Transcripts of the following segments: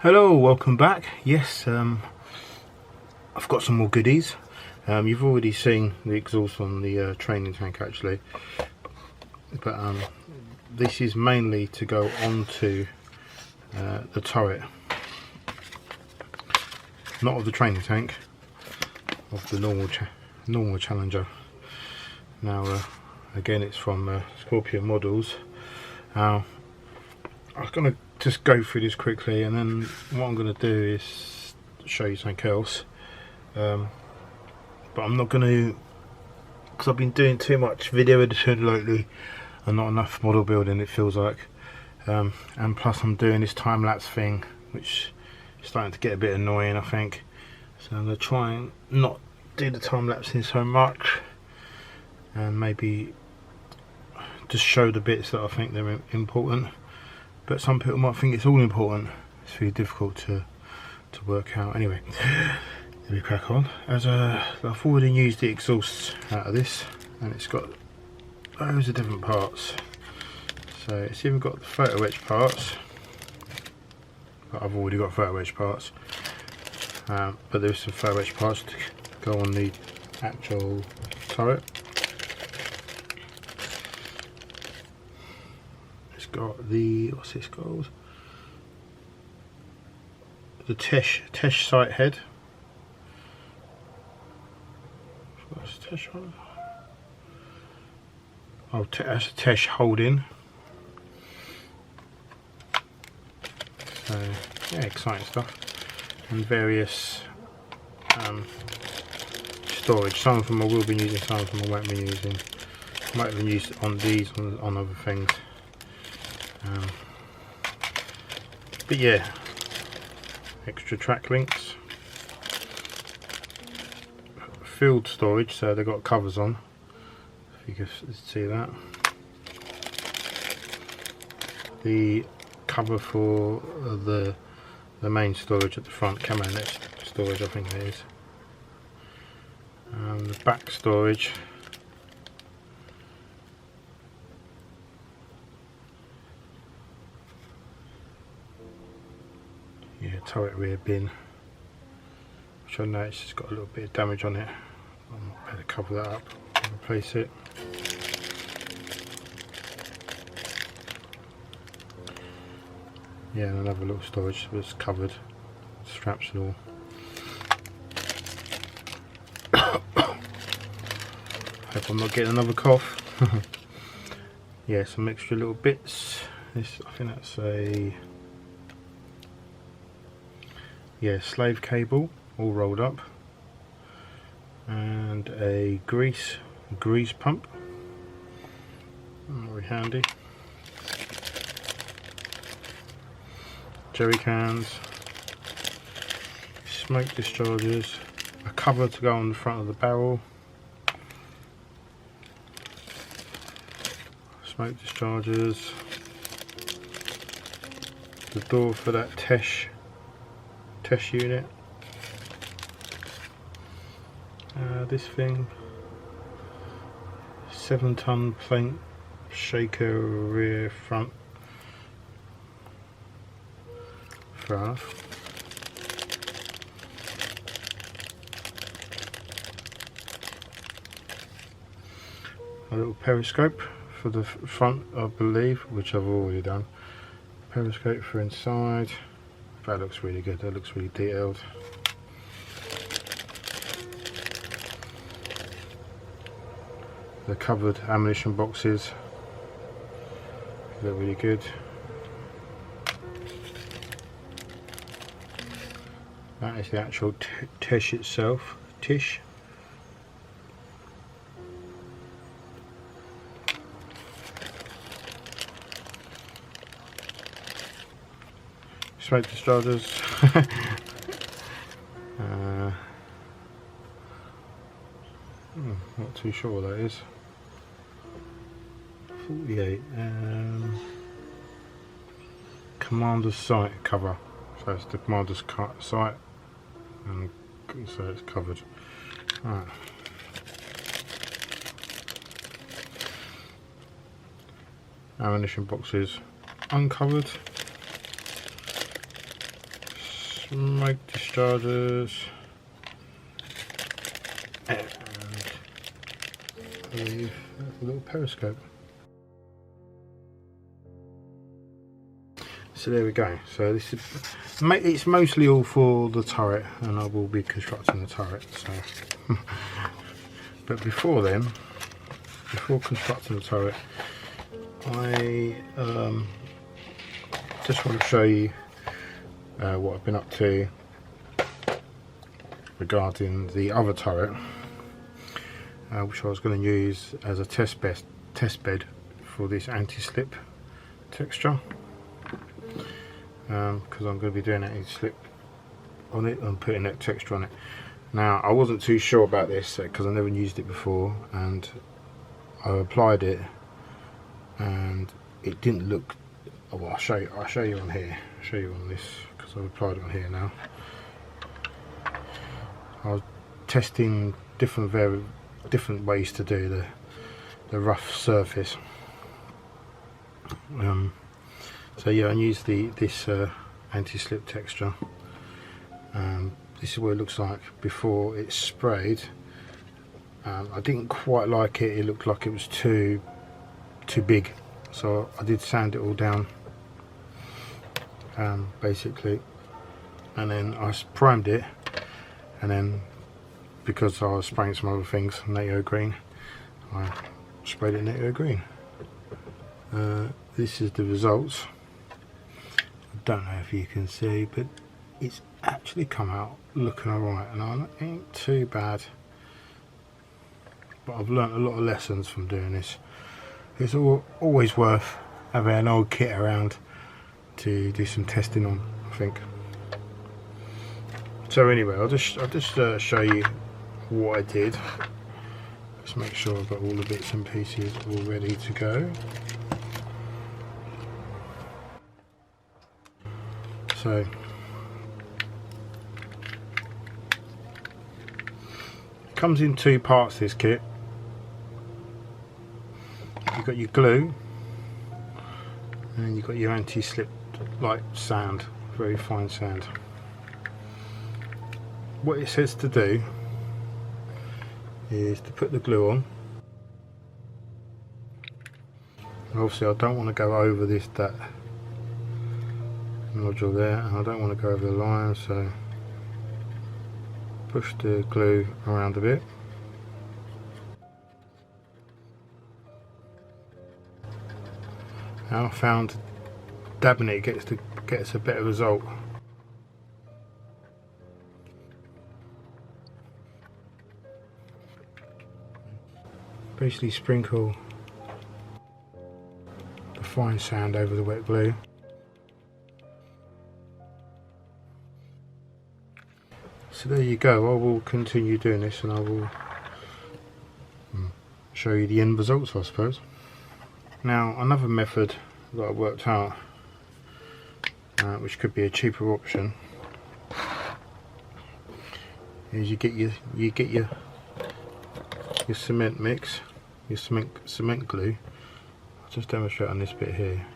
Hello, welcome back. Yes, I've got some more goodies. You've already seen the exhaust on the training tank actually, but this is mainly to go onto the turret, not of the training tank, of the normal Challenger. Now, again, it's from Scorpion Models. I'm going to just go through this quickly, and then what I'm going to do is show you something else. But I'm not going to, because I've been doing too much video editing lately and not enough model building, it feels like. And plus I'm doing this time-lapse thing, which is starting to get a bit annoying, I think. So I'm going to try and not do the time-lapsing so much, and maybe just show the bits that I think they're important. But some people might think it's all important. It's really difficult to work out. Anyway, let me crack on. As I've already used the exhaust out of this, and it's got loads of different parts. So it's even got the photo etch parts, but I've already got photo etch parts. But there's some photo etch parts to go on the actual turret. Got the, what's this called? The Tesh sight head. What's Tesh on? Oh, that's a Tesh holding. So yeah, exciting stuff. And various storage. Some of them I will be using, some of them I won't be using. I might even use on these on other things. But yeah, extra track links, field storage, so they've got covers on, if you can see that. The cover for the main storage at the front, camo net storage I think it is. The back storage. Yeah, turret rear bin, which I noticed has got a little bit of damage on it. I better cover that up and replace it. Yeah, and another little storage was covered, straps and all. Hope I'm not getting another cough. Yeah, some extra little bits. This, I think that's a, yeah, slave cable all rolled up, and a grease pump, very handy. Jerry cans, smoke dischargers, a cover to go on the front of the barrel, smoke dischargers, the door for that Tesh unit. This thing, 7-ton plank shaker rear front thrust. A little periscope for the front, I believe, which I've already done. Periscope for inside. That looks really good, that looks really detailed. The covered ammunition boxes look really good. That is the actual Tesh itself. Tish. Smoke dischargers. Not too sure what that is. 48. Commander's sight cover. So it's the commander's sight, and so it's covered. Right. Ammunition boxes uncovered. smoke dischargers, and a little periscope. So there we go. So this is, it's mostly all for the turret, and I will be constructing the turret. So, but before then, before constructing the turret, I just want to show you what I've been up to regarding the other turret, which I was going to use as a test bed for this anti-slip texture, because I'm going to be doing anti-slip on it and putting that texture on it. Now, I wasn't too sure about this because I never used it before, and I applied it and it didn't look, oh, well, I'll show you on here. I'll show you on this because I've applied it on here now. I was testing different ways to do the rough surface. So yeah, I used this anti-slip texture. This is what it looks like before it's sprayed. I didn't quite like it. It looked like it was too big, so I did sand it all down, basically, and then I primed it, and then because I was spraying some other things, NATO green, I sprayed it NATO green. This is the results. I don't know if you can see, but it's actually come out looking alright, and it ain't too bad. But I've learnt a lot of lessons from doing this. It's always worth having an old kit around to do some testing on, I think. So anyway, I'll just show you what I did. Let's make sure I've got all the bits and pieces all ready to go. So it comes in two parts, this kit. You've got your glue and you've got your anti-slip like sand, very fine sand. What it says to do is to put the glue on. Obviously I don't want to go over that nodule there, and I don't want to go over the line, so push the glue around a bit. And I found dabbing it gets a better result. Basically sprinkle the fine sand over the wet glue. So there you go. I will continue doing this, and I will show you the end results, I suppose. Now, another method that I worked out, which could be a cheaper option, is you get your cement mix, your cement glue. I'll just demonstrate on this bit here,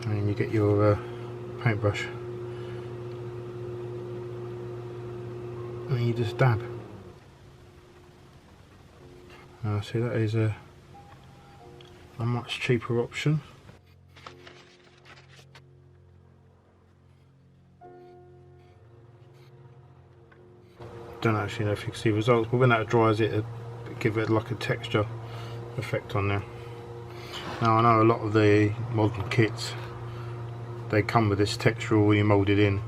and you get your paintbrush, and you just dab. See, that is a much cheaper option. Don't actually know if you can see results, but when that dries, it'll give it like a texture effect on there. Now, I know a lot of the modern kits, they come with this texture already moulded in,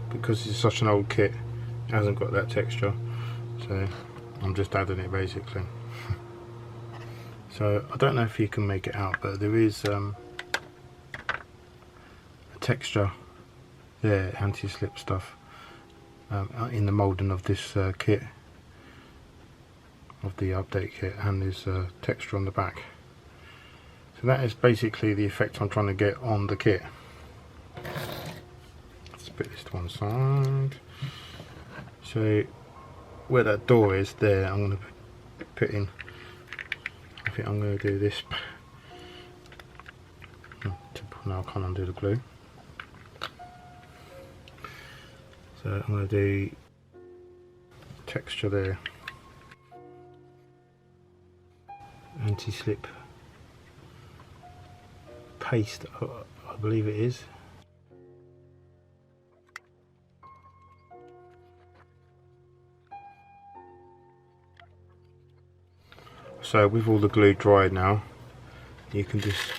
because it's such an old kit, it hasn't got that texture, so I'm just adding it basically. So I don't know if you can make it out, but there is a texture there, anti-slip stuff, in the moulding of this kit, of the update kit, and there's texture on the back. So that is basically the effect I'm trying to get on the kit. Let's put this to one side. So where that door is there, I'm going to put in, I think I'm going to do this. No, I can't undo the glue. So I'm going to do texture there, anti-slip paste, I believe it is. So with all the glue dried now, you can just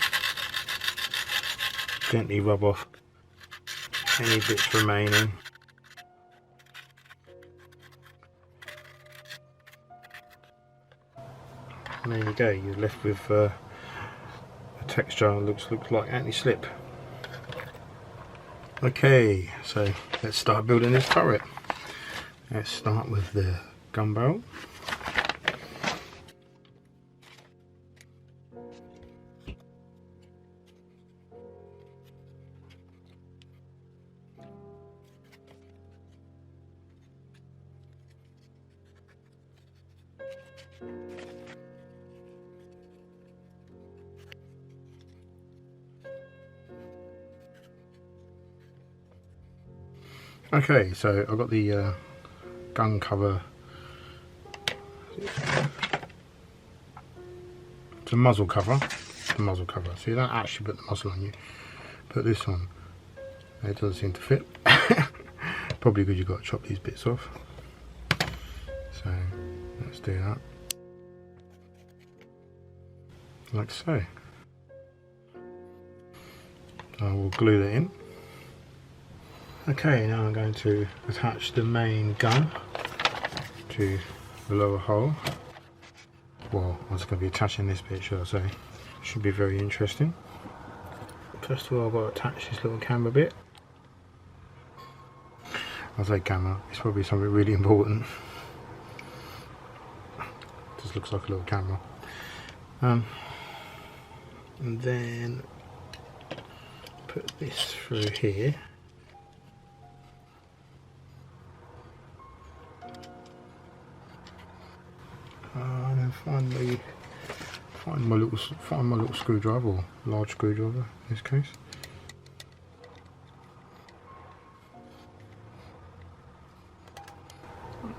gently rub off any bits remaining. And there you go, you're left with a texture looks like anti-slip. Okay, so let's start building this turret. Let's start with the gun barrel. Okay, so I've got the gun cover. It's a muzzle cover. The muzzle cover. So you don't actually put the muzzle on, you put this on. It doesn't seem to fit. Probably because you've got to chop these bits off. So let's do that. Like so. I will glue that in. Okay, now I'm going to attach the main gun to the lower hole. Well, I was going to be attaching this bit, should I say. Should be very interesting. First of all, I've got to attach this little camera bit. I say camera, it's probably something really important. Just looks like a little camera. And then put this through here. And then find my little screwdriver, or large screwdriver in this case.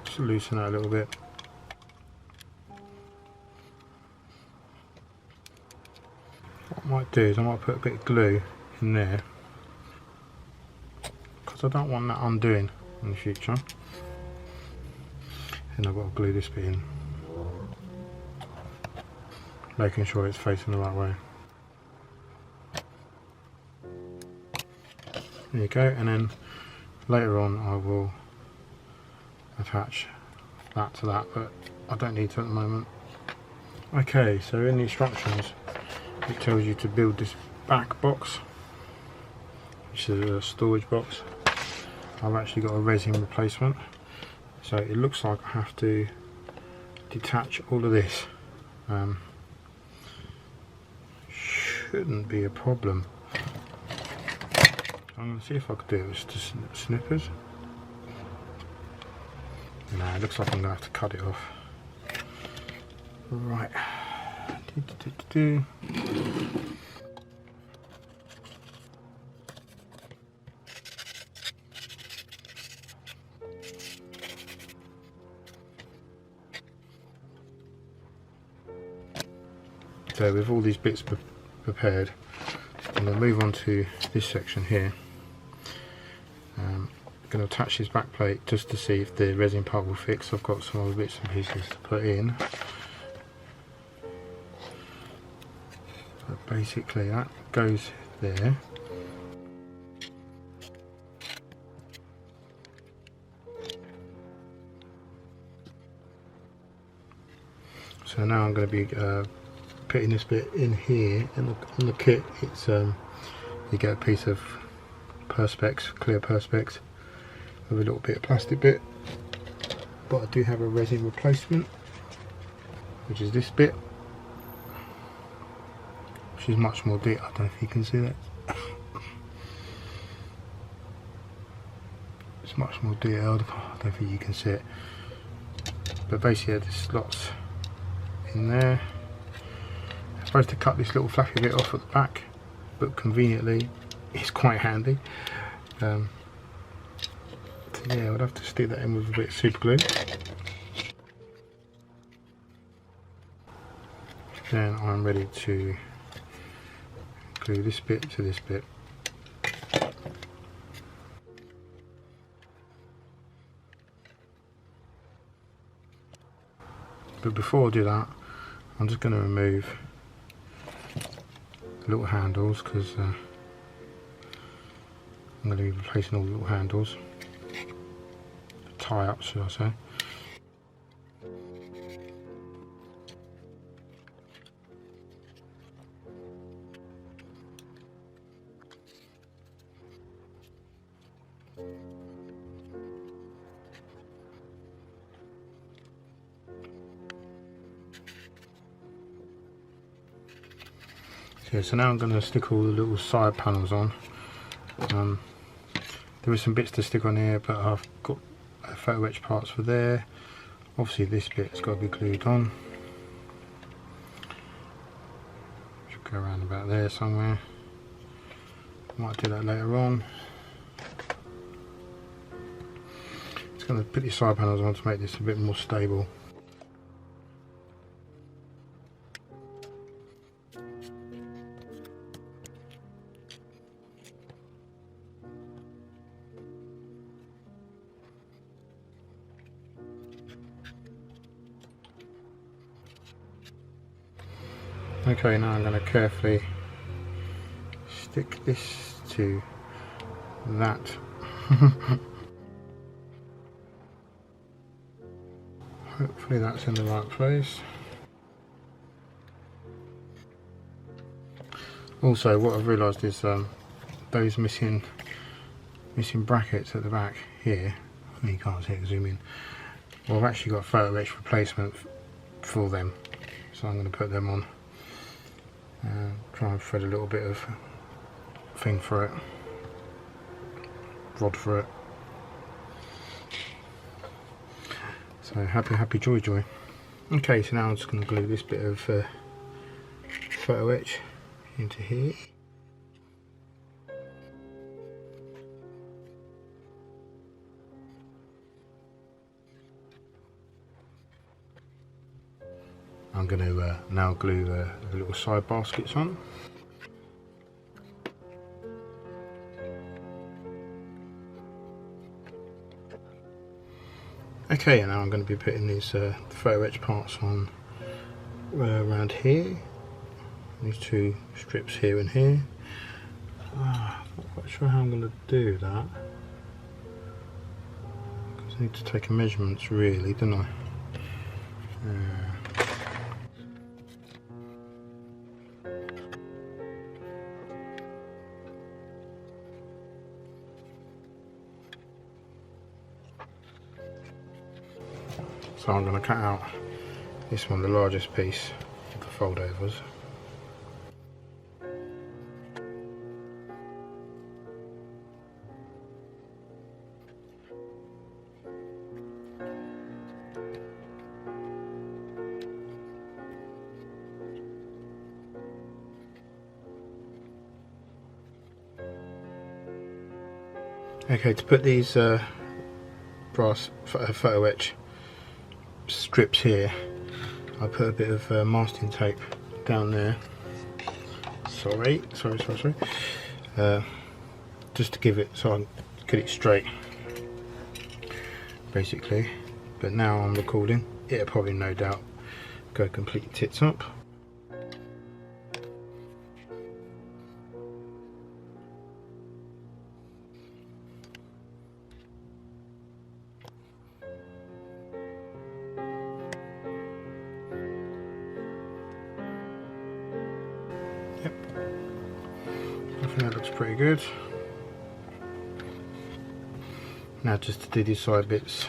Just loosen that a little bit. What I might do is I might put a bit of glue in there, because I don't want that undoing in the future. And I've got to glue this bit in, making sure it's facing the right way. There you go, and then later on I will attach that to that, but I don't need to at the moment. Okay, so in the instructions it tells you to build this back box, which is a storage box. I've actually got a resin replacement, so it looks like I have to detach all of this. Shouldn't be a problem. I'm going to see if I could do it with just snippers. No, it looks like I'm going to have to cut it off. Right. So with all these bits prepared, I'm going to move on to this section here. I'm going to attach this back plate just to see if the resin part will fix. I've got some other bits and pieces to put in. But basically that goes there. So now I'm going to be putting this bit in here, and on the kit it's you get a piece of perspex, clear perspex, with a little bit of plastic bit, but I do have a resin replacement, which is this bit, which is much more detailed. I don't know if you can see that. It's much more detailed. I don't think you can see it, but basically there's slots in there. I'm supposed to cut this little fluffy bit off at the back, but conveniently it's quite handy to Yeah, I'd have to stick that in with a bit of super glue. Then I'm ready to glue this bit to this bit. But before I do that, I'm just going to remove the little handles, because I'm going to be replacing all the little handles, tie-ups should I say. Okay, so now I'm going to stick all the little side panels on. There are some bits to stick on here, but I've got photo etch parts for there. Obviously this bit's got to be glued on. Should go around about there somewhere. Might do that later on. Just going to put these side panels on to make this a bit more stable. Okay, now I'm going to carefully stick this to that. Hopefully that's in the right place. Also, what I've realised is those missing brackets at the back here. You can't see it, zoom in. Well, I've actually got a photo etch replacement for them, so I'm going to put them on. Try and thread a little bit of thing for it, rod for it. So happy joy. Okay, so now I'm just going to glue this bit of photo etch into here. I'm going to now glue the little side baskets on. Okay, and now I'm going to be putting these photo etch parts on around here. These two strips here and here. I'm not quite sure how I'm going to do that, because I need to take a measurements really, don't I? So I'm going to cut out this one, the largest piece of the foldovers. Okay, to put these brass photo etch strips here, I put a bit of masking tape down there. Sorry. Just to give it, so I can get it straight, basically. But now I'm recording, it'll probably no doubt go completely tits up. Yep, I think that looks pretty good. Now just to do these side bits.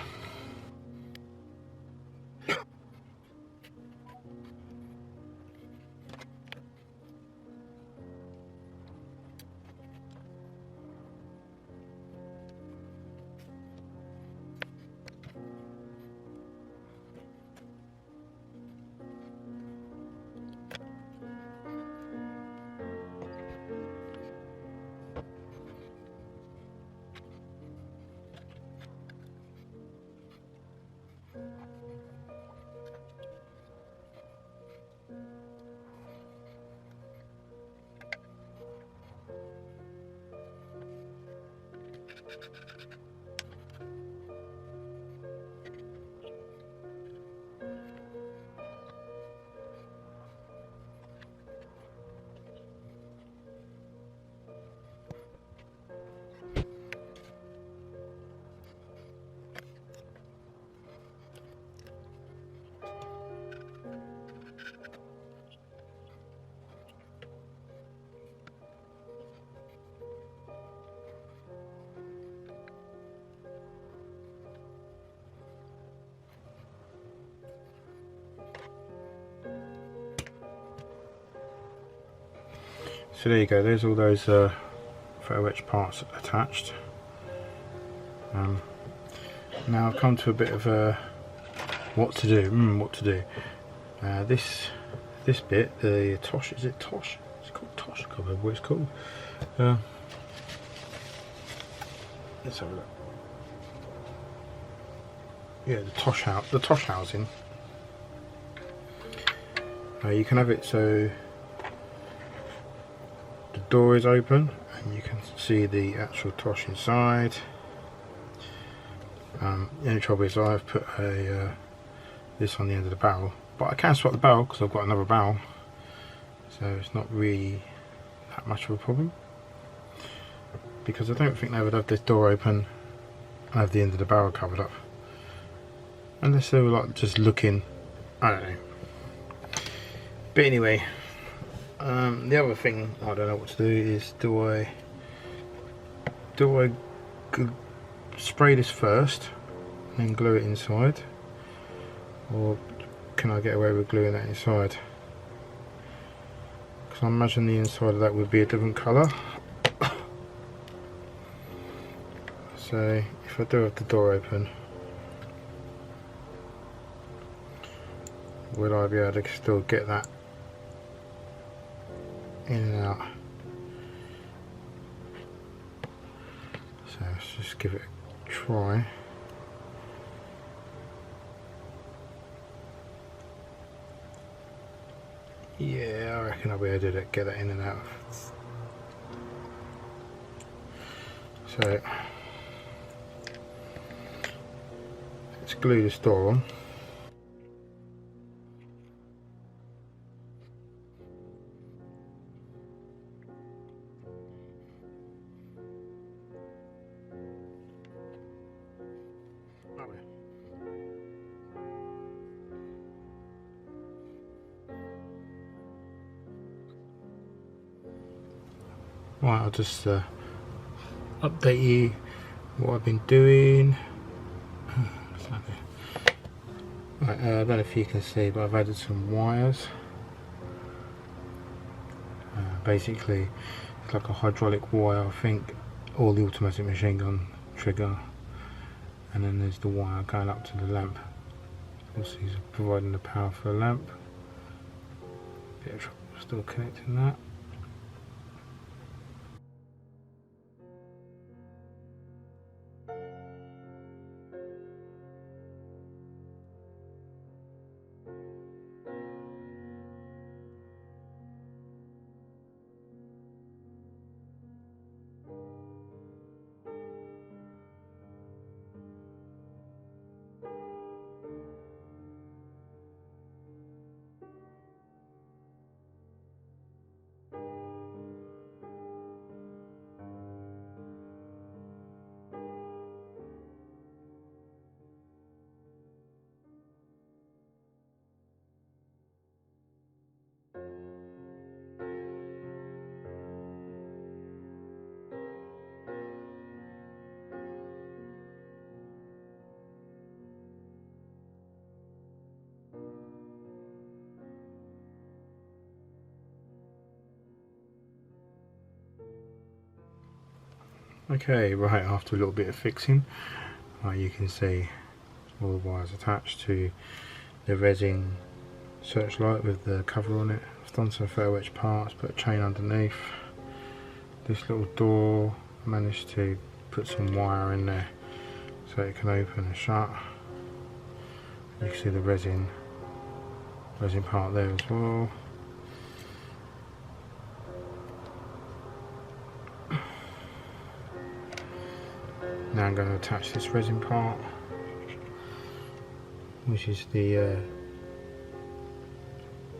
So there you go, there's all those photo etch parts attached. Now I've come to a bit of what to do. This bit, the Tosh, is it Tosh? It's called Tosh, I can't remember what it's called. Let's have a look. Yeah, the Tosh housing. You can have it so the door is open and you can see the actual Tosh inside. The only trouble is I've put this on the end of the barrel, but I can swap the barrel because I've got another barrel, so it's not really that much of a problem, because I don't think they would have this door open and have the end of the barrel covered up, unless they were like just looking, I don't know. But anyway, the other thing I don't know what to do is, do I spray this first and then glue it inside, or can I get away with gluing that inside? Because I imagine the inside of that would be a different colour. So if I do have the door open, will I be able to still get that in and out? So let's just give it a try. Yeah, I reckon I'll be able to get that in and out. So let's glue this door on. Right, I'll just update you what I've been doing. Right, I don't know if you can see, but I've added some wires. Basically, it's like a hydraulic wire, I think, or the automatic machine gun trigger, and then there's the wire going up to the lamp. Obviously, it's providing the power for the lamp. Bit of trouble still connecting that. Okay, right, after a little bit of fixing, you can see all the wires attached to the resin searchlight with the cover on it. I've done some photo etch parts, put a chain underneath. This little door, managed to put some wire in there so it can open and shut. You can see the resin part there as well. Now I'm going to attach this resin part, which is the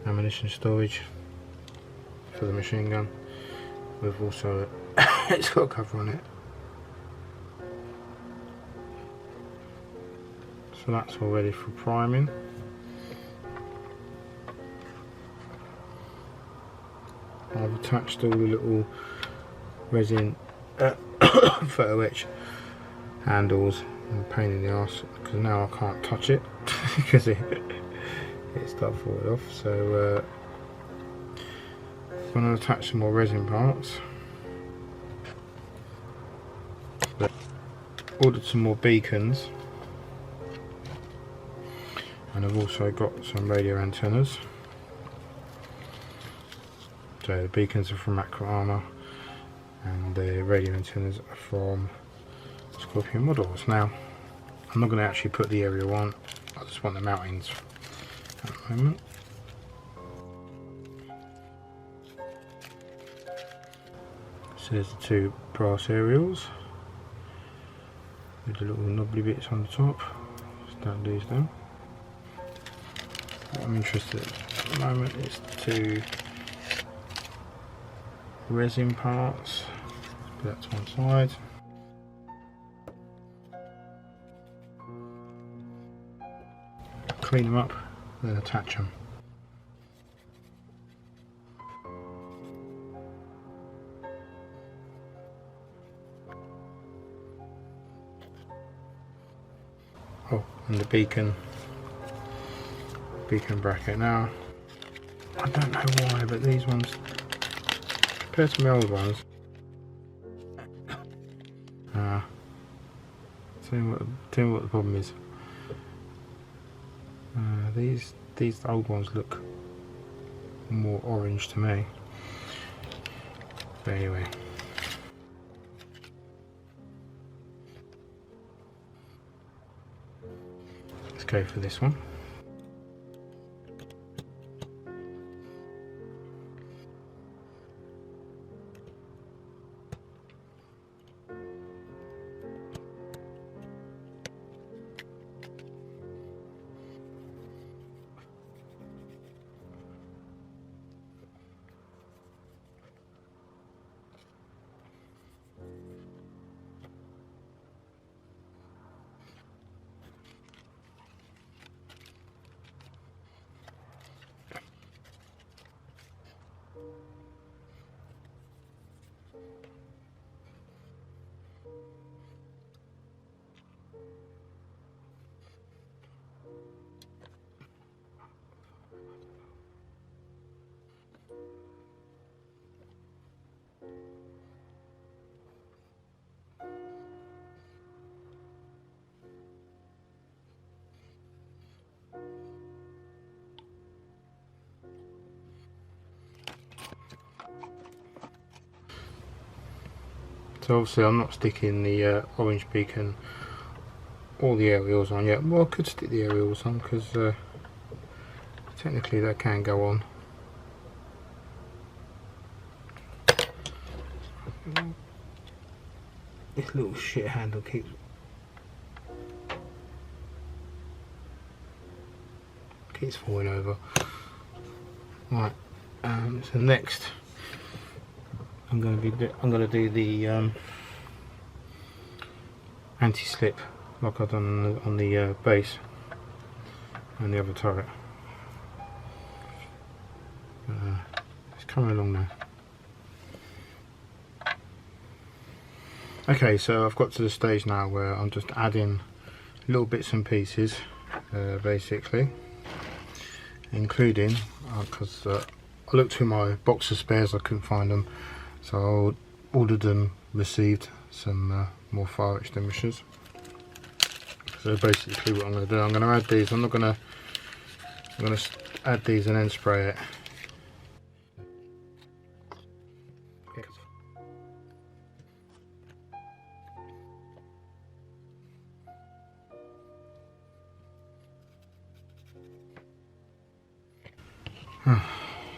ammunition storage for the machine gun. With also it's got a cover on it, so that's all ready for priming. I've attached all the little resin photo etch handles, and a pain in the arse because now I can't touch it because it started falling off. So I'm going to attach some more resin parts. Ordered some more beacons, and I've also got some radio antennas. So the beacons are from MacLeod and the radio antennas are from Scorpion models. Now I'm not going to actually put the aerial on, I just want the mountings at the moment. So there's the two brass aerials with the little knobbly bits on the top. Just don't lose them. What I'm interested in at the moment is the two resin parts. Put that to one side. Clean them up, then attach them. Oh, and the beacon bracket. Now I don't know why, but these ones, compared to my old ones, tell you what the problem is. These old ones look more orange to me. But anyway, let's go for this one. So obviously I'm not sticking the orange beacon or the aerials on yet. Well, I could stick the aerials on because technically they can go on. This little shit handle keeps falling over. Right, so next I'm going to do the anti-slip like I've done on the base and the other turret. It's coming along now. Okay, so I've got to the stage now where I'm just adding little bits and pieces, basically, including because I looked through my box of spares, I couldn't find them. So I ordered and received some more fire extinguishers. So basically what I'm going to do, I'm going to add these. I'm going to add these and then spray it.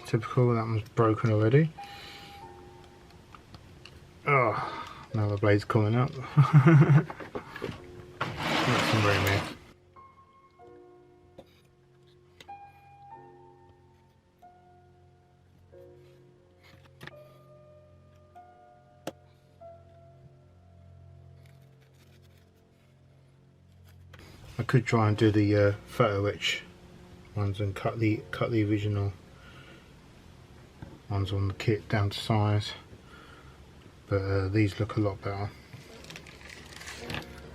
Typical, that one's broken already. Oh, no other blades coming up. Got some room here. I could try and do the photo etch ones and cut the original ones on the kit down to size, but these look a lot better.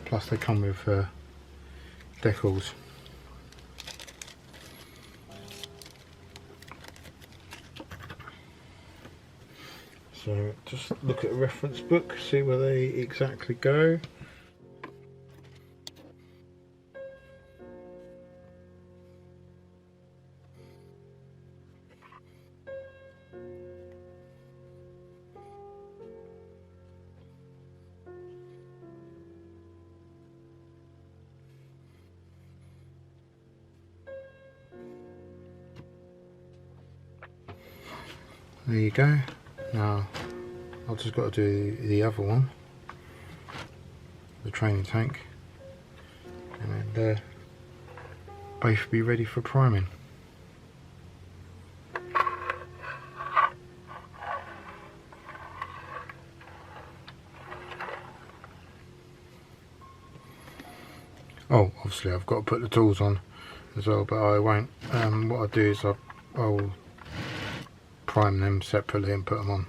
Plus they come with decals. So just look at a reference book, see where they exactly go. There you go. Now I've just got to do the other one, the training tank, and then both be ready for priming. Oh, obviously I've got to put the tools on as well, but I won't. What I'll do is I'll prime them separately and put them on.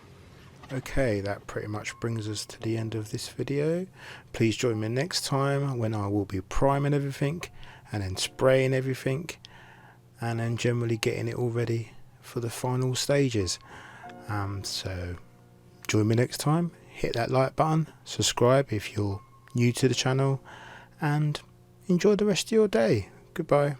Okay, that pretty much brings us to the end of this video. Please join me next time when I will be priming everything and then spraying everything and then generally getting it all ready for the final stages. So join me next time, hit that like button, subscribe if you're new to the channel, and enjoy the rest of your day. Goodbye.